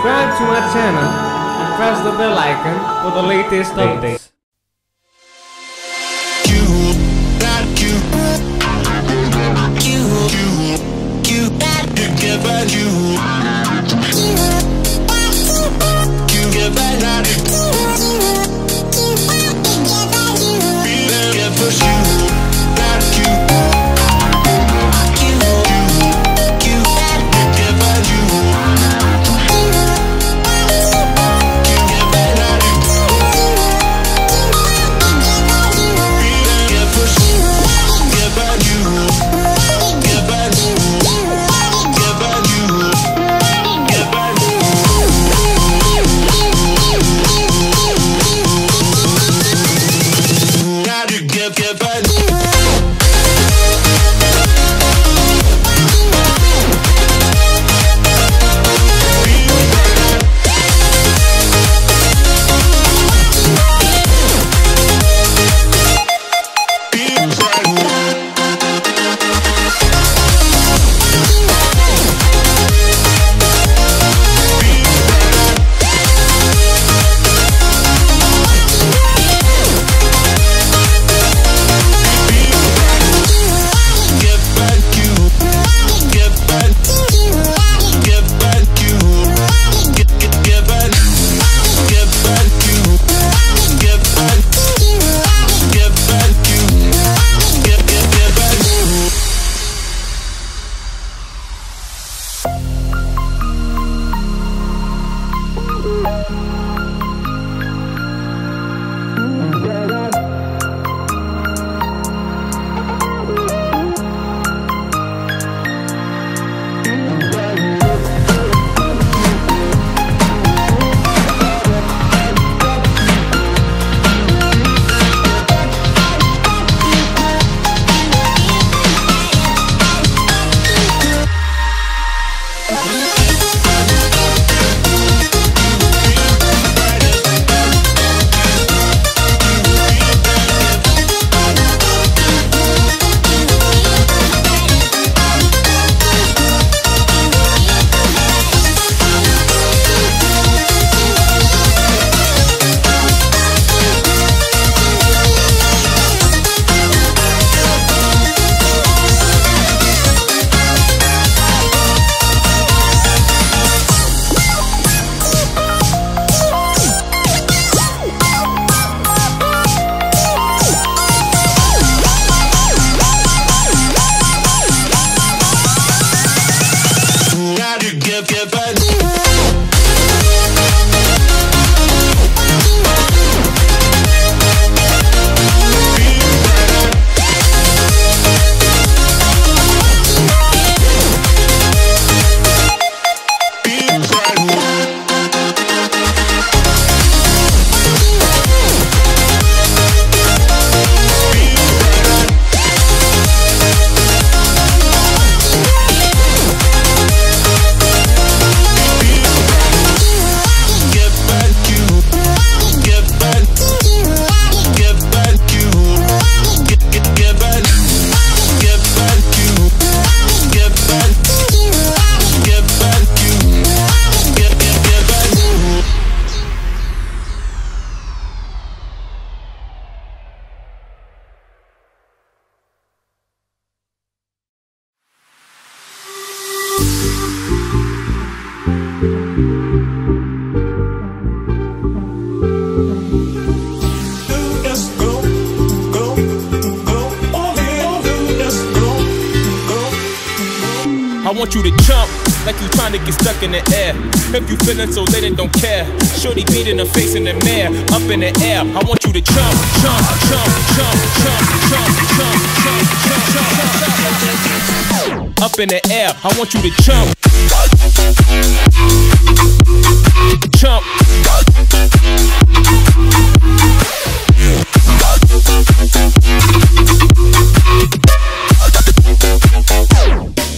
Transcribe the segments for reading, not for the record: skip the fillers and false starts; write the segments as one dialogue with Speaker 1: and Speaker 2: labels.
Speaker 1: Subscribe to my channel and press the bell icon for the latest updates.
Speaker 2: I want you to jump like you trying to get stuck in the air. If you feeling so late and don't care, shorty beating her face in the mirror, up in the air. I want you to jump, jump, jump, jump, jump, jump, jump, jump, jump, jump, up in the air. I want you to jump, jump.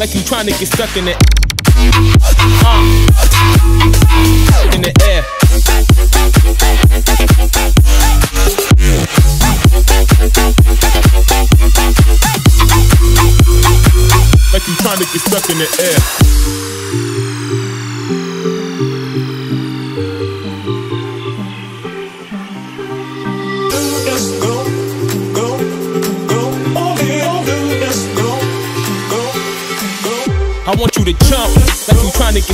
Speaker 2: Like you trying to get stuck in it. In the air. Like you trying to get stuck in the air.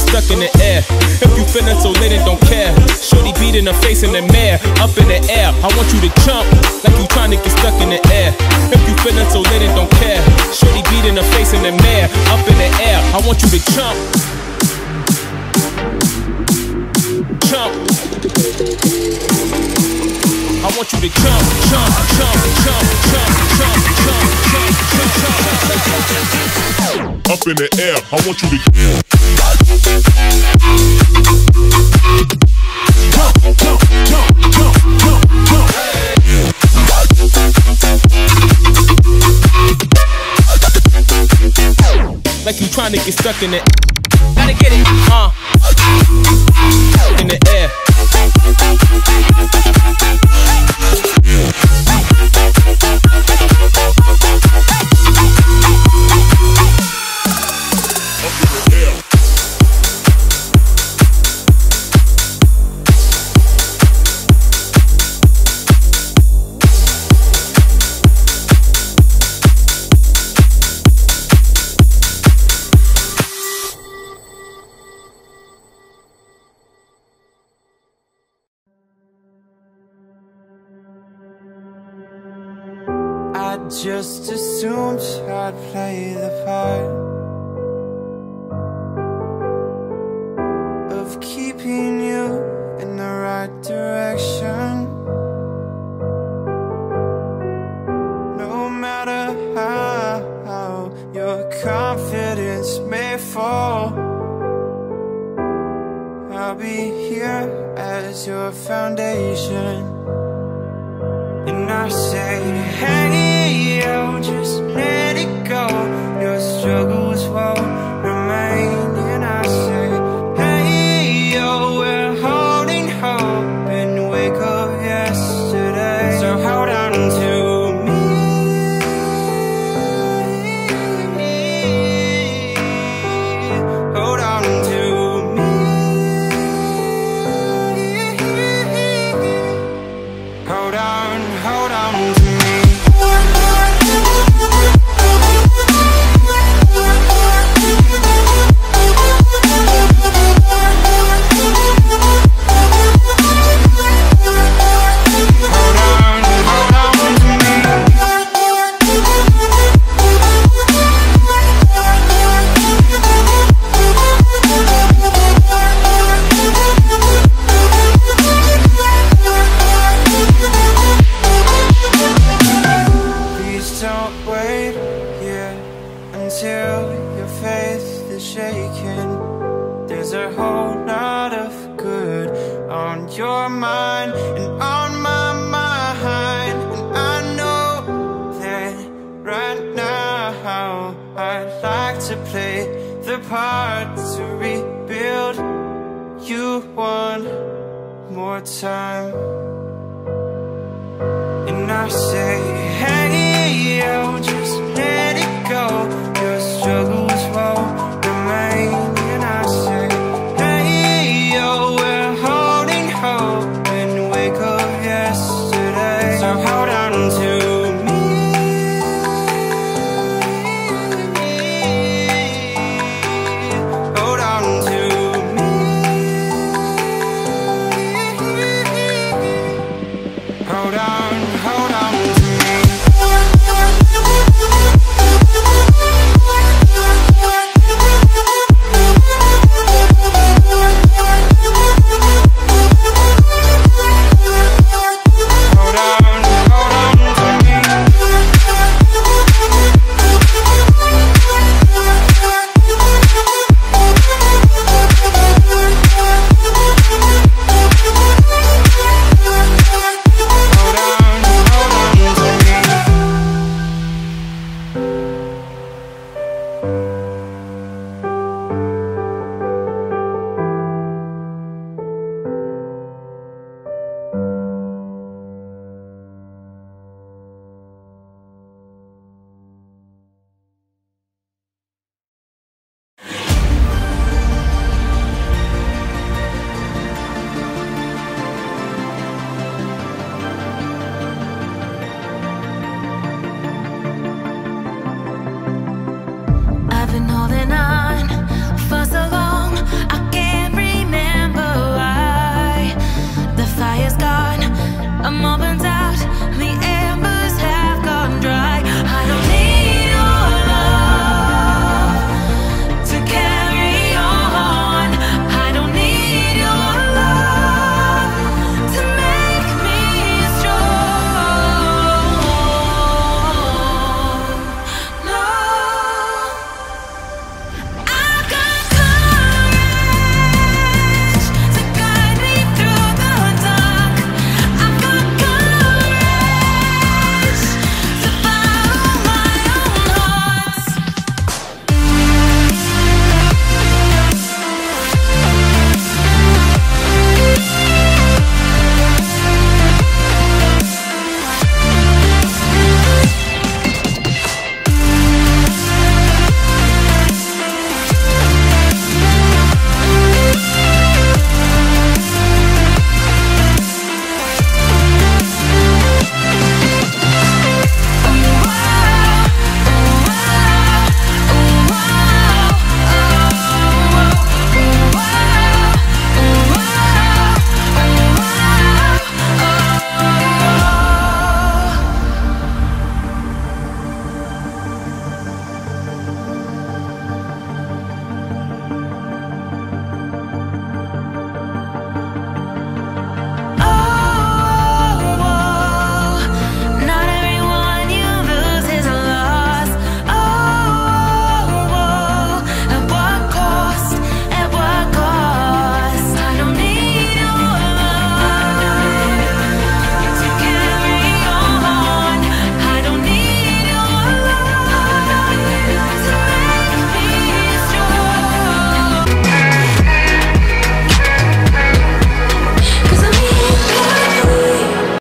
Speaker 2: stuck in the air. If you feeling so lit and don't care, shorty beating her face in the mirror, up in the air. I want you to jump like you trying to get stuck in the air. If you feeling so lit and don't care, shorty beating her face in the mirror, up in the air. I want you to jump. Jump. I want you to jump, jump, jump, jump, jump, jump, jump, jump, jump, jump. Up in the air, I want you to jump, jump, jump, jump, jump. Like you trying to get stuck in it. Gotta get it, in the air.
Speaker 3: I just assumed I'd play the part of keeping you in the right direction. No matter how your confidence may fall, I'll be here as your foundation. And I say, hey, yo, just let it go. Your struggles won't remain. And I say, hey, yo, we're holding hope and wake up yesterday. So hold on to me. Hold on to me. Hold on to me. Until your faith is shaken. There's a whole lot of good on your mind and on my mind. And I know that right now I'd like to play the part to rebuild you one more time. And I say, hey, yo, just let it go. Your struggles won't remain. And I say, hey, yo, we're holding hope and wake up yesterday. So hold on to